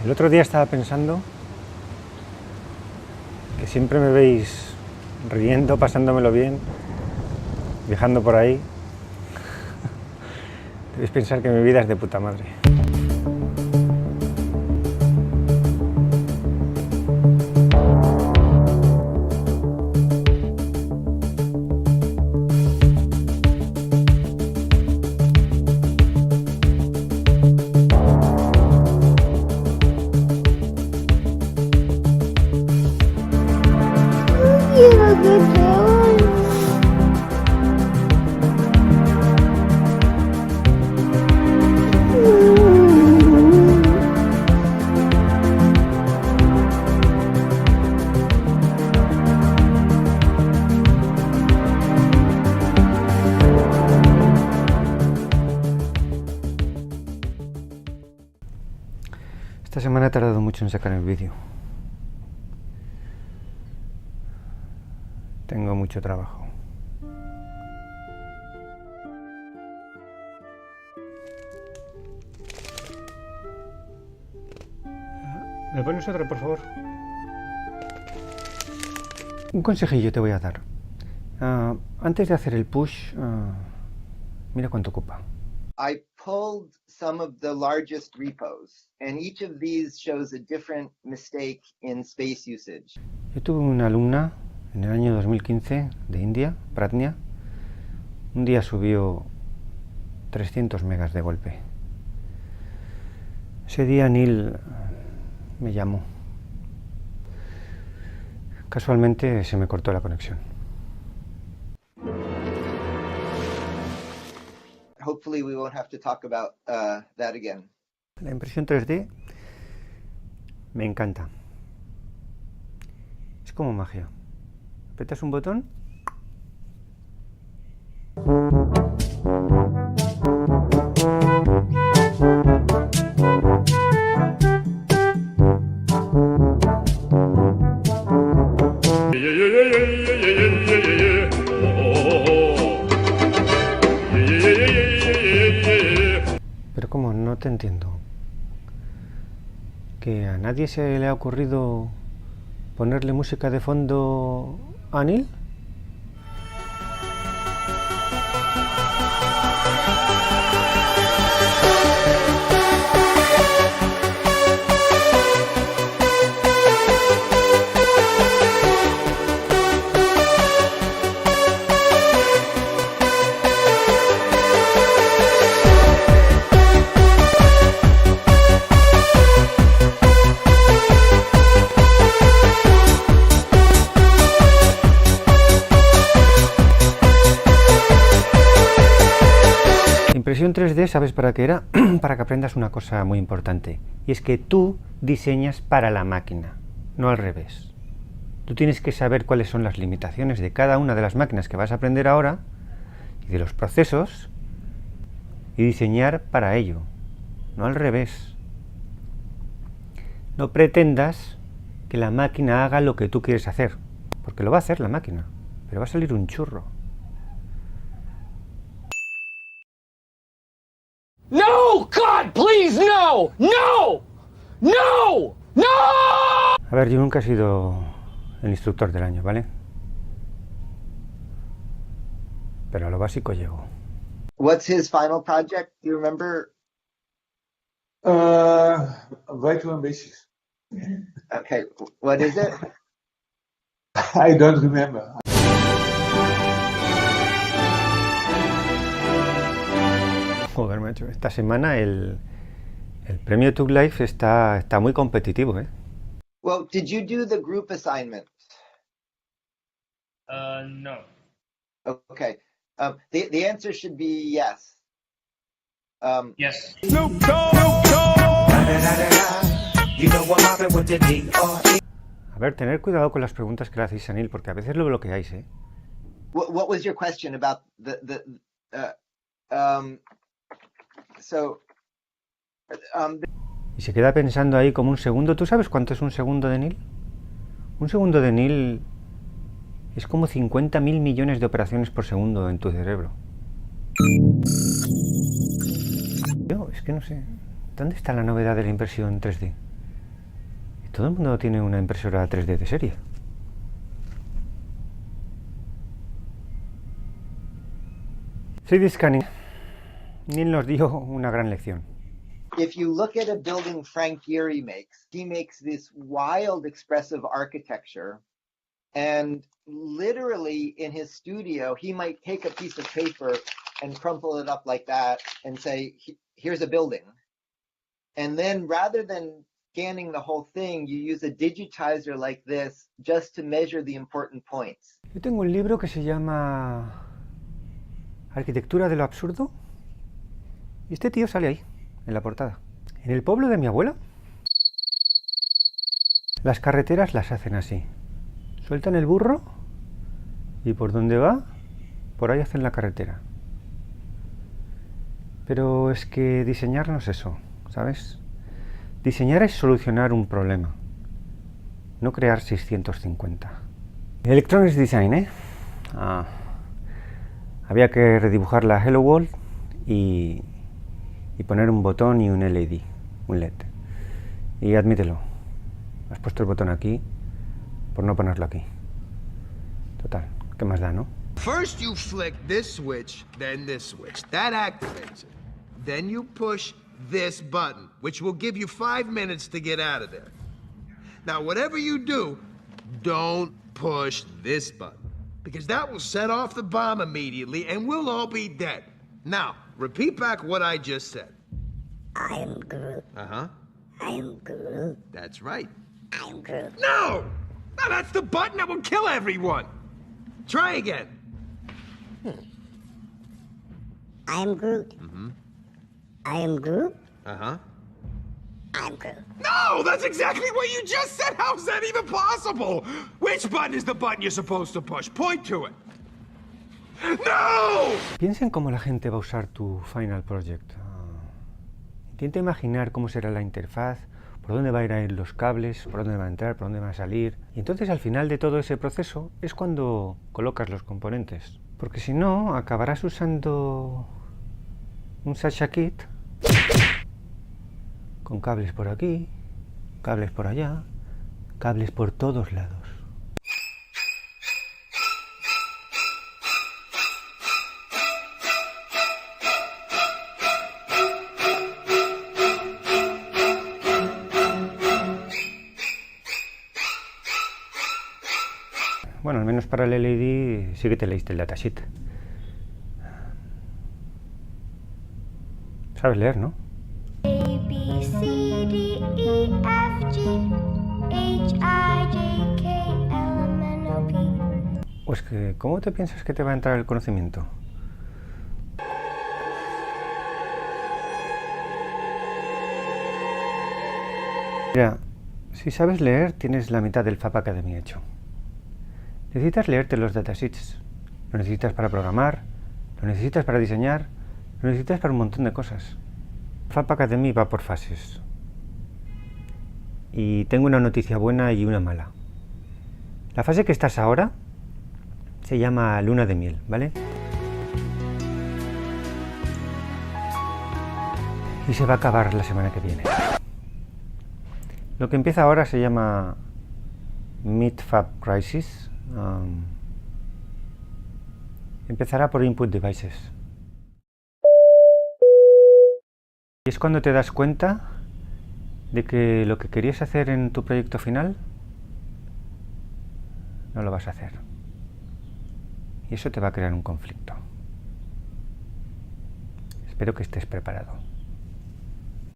El otro día estaba pensando que siempre me veis riendo, pasándomelo bien, viajando por ahí. Debéis pensar que mi vida es de puta madre. Esta semana he tardado mucho en sacar el vídeo. Tengo mucho trabajo. ¿Me pones otra, por favor? Un consejillo te voy a dar. Antes de hacer el push, mira cuánto ocupa. I pulled some of the largest repos, and each of these shows a different mistake in space usage. Yo tuve una alumna en el año 2015 de India, Pratnya. Un día subió 300 megas de golpe. Ese día Neil me llamó. Casualmente se me cortó la conexión. Hopefully we won't have to talk about that again. La impresión 3D me encanta. Es como magia. Apretas un botón . Pero ¿cómo? No te entiendo. ¿Que a nadie se le ha ocurrido ponerle música de fondo a Neil? Impresión 3D, ¿sabes para qué era? Para que aprendas una cosa muy importante. Y es que tú diseñas para la máquina, no al revés. Tú tienes que saber cuáles son las limitaciones de cada una de las máquinas que vas a aprender ahora y de los procesos y diseñar para ello, no al revés. No pretendas que la máquina haga lo que tú quieres hacer, porque lo va a hacer la máquina, pero va a salir un churro. No, God, please, no, no, no, no. A ver, yo nunca he sido el instructor del año, ¿vale? Pero a lo básico llego. What's his final project? Do you remember? Way too ambitious. Okay, what is it? I don't remember. Joder, macho, esta semana el premio Tug Life está muy competitivo, ¿eh? Well, did you do the group assignment? No. Okay. The answer should be yes. Yes. A ver, tener cuidado con las preguntas que le hacéis a Neil, porque a veces lo bloqueáis, ¿eh? What was your question about Y se queda pensando ahí como un segundo. ¿Tú sabes cuánto es un segundo de Neil? Un segundo de Neil es como 50.000 millones de operaciones por segundo en tu cerebro. Yo, es que no sé. ¿Dónde está la novedad de la impresión 3D? todo el mundo tiene una impresora 3D de serie. Scanning. Neil nos dio una gran lección. If you look at a building Frank Gehry makes, he makes this wild expressive architecture, and literally in his studio, he might take a piece of paper and crumple it up like that and say, here's a building. And then rather than scanning the whole thing, you use a digitizer like this just to measure the important points. Yo tengo un libro que se llama Arquitectura de lo absurdo, y este tío sale ahí, en la portada. En el pueblo de mi abuela, las carreteras las hacen así. Sueltan el burro y por donde va, por ahí hacen la carretera. Pero es que diseñar no es eso, ¿sabes? Diseñar es solucionar un problema, no crear 650. Electronics Design, ¿eh? Había que redibujar la Hello World y poner un botón y un LED, un LED. Y admítelo, has puesto el botón aquí por no ponerlo aquí. Total, ¿qué más da, no? First you flick this switch, then this switch. That activates it. Then you push this button, which will give you 5 minutes to get out of there. Now, whatever you do, don't push this button, because that will set off the bomb immediately and we'll all be dead. Now, repeat back what I just said. I am Groot. Uh-huh. I am Groot. That's right. I am Groot. No! No, that's the button that will kill everyone! Try again. I am Groot. Mm-hmm. I am Groot. Uh-huh. I am Groot. No! That's exactly what you just said! How's that even possible? Which button is the button you're supposed to push? Point to it. No! Piensa en cómo la gente va a usar tu Final Project. Intenta imaginar cómo será la interfaz, por dónde van a ir los cables, por dónde va a entrar, por dónde va a salir. Y entonces al final de todo ese proceso es cuando colocas los componentes. Porque si no, acabarás usando un Sasha Kit con cables por aquí, cables por allá, cables por todos lados. Bueno, al menos para el LED sí que te leíste el datasheet. Sabes leer, ¿no? A, B, C, D, E, F, G, H, I, J, K, L, M, N, O, P. Pues que, ¿cómo te piensas que te va a entrar el conocimiento? Mira, si sabes leer, tienes la mitad del FAP Academy hecho. Necesitas leerte los datasheets. Lo necesitas para programar, lo necesitas para diseñar, lo necesitas para un montón de cosas. FAP Academy va por fases. Y tengo una noticia buena y una mala. La fase que estás ahora se llama luna de miel, ¿vale? Y se va a acabar la semana que viene. Lo que empieza ahora se llama Mid-Fab Crisis. Empezará por Input Devices. Y es cuando te das cuenta de que lo que querías hacer en tu proyecto final no lo vas a hacer. Y eso te va a crear un conflicto. Espero que estés preparado.